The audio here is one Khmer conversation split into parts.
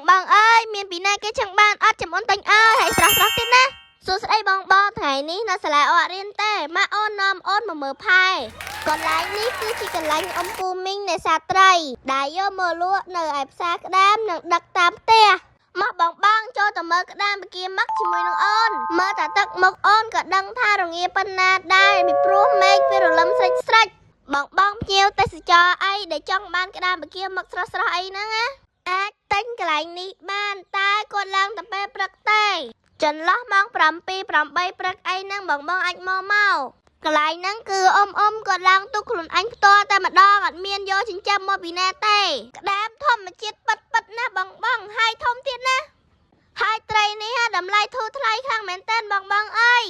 បងអើយមានពីណាគេចង់បានអត់ចាំអូនតាញ់អើយហើយស្រស់ទៀតណាសួស្ដីបងថ្ងៃនេះនៅសាលាអត់រៀនទេម៉ាក់អូននាំអូនមកមើលផែកន្លែងនេះគឺជាកន្លែងអំពូមីងនេសាទត្រីដែលយកមកលក់នៅឯផ្សារក្តាមនិងដឹកតាមផ្ទះមកបងចូលទៅមើលក្តាមបកាមឹកជាមួយនឹងអូនមើលតែទឹកមុខអូនក៏ដឹងថារងាប៉ុណ្ណាដែរពីព្រោះមេឃវារលឹមស្រិចបងភ្ញៀវទេសចរអីដែលចង់បានក្តាមបកាមឹកស្រស់អីហ្នឹងណាអាចទិញកន្លែងនេះបានតែគាត់ឡើងតែពេលព្រឹកទេចន្លោះម៉ោង7 8ព្រឹកអីហ្នឹងបងអាចមកកន្លែងហ្នឹងគឺអ៊ំគាត់ឡើងទុកខ្លួនអញផ្ទាល់តែម្ដងអត់មានយកចិញ្ចឹមមកពីណាទេក្តាមធម្មជាតិប៉ិតណាបងហើយធំទៀតណាហើយត្រីនេះតម្លៃធូរថ្លៃខ្លាំងមែនតើបងអើយ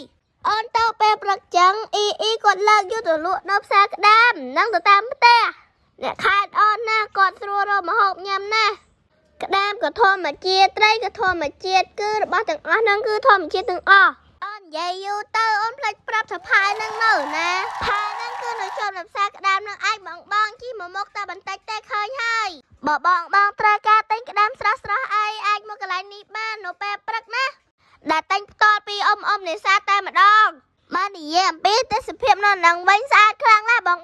អូនទៅពេលព្រឹកចឹងអ៊ីគាត់លើកយកទៅលក់នៅផ្សារក្តាមនិងទៅតាមផ្ទះអ្នកខេត្តអូនណាគាត់ស្រួលរកម្ហូបញ៉ាំណាក្តាមក៏ធម្មជាតិត្រីក៏ធម្មជាតិគឺរបស់ទាំងអស់ហ្នឹងគឺធម្មជាតិទាំងអស់អូននិយាយយូរទៅអូនភ្លេចប្រាប់ថាផែហ្នឹងនៅណាផែហ្នឹងគឺនៅជាប់នៅផ្សារក្តាមហ្នឹងឯងបងជិះមកមុខតែបន្តិចតែឃើញហើយបើបងត្រូវការទិញក្តាមស្រស់អីអាចមកកន្លែងនេះបាននៅពេលព្រឹកណាដែលទិញផ្ទាល់ពីអ៊ំនេសាទតែម្ដងបាននិយាយអំពីទេសភាពនៅនឹងវិញស្អាតខ្លាំងណាស់បង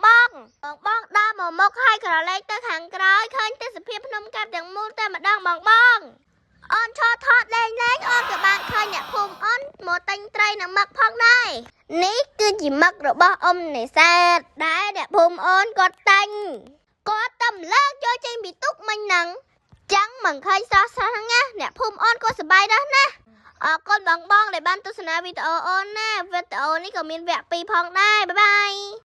ដើរមកមុខហើយក្រឡេកទៅខាងក្រោយឃើញទេសភាពភ្នំកាប់ទាំងមូលតែម្ដងបងអូនឈរថតលេងអូនក៏បានឃើញអ្នកភូមិអូនមកទិញត្រីនិងមឹកផងដែរនេះគឺជាមឹករបស់អ៊ំនេសាទដែលអ្នកភូមិអូនគាត់ទិញគាត់តែលើកយកចេញពីទុកមិញហ្នឹងចឹងមិនឃើញស្រស់ហ្នឹងណាអ្នកភូមិអូនក៏សប្បាយដែរណាអរគុណបងដែលបានទស្សនាវីដេអូអូនណាវីដេអូនេះក៏មានវគ្គ 2ផងដែរបាយ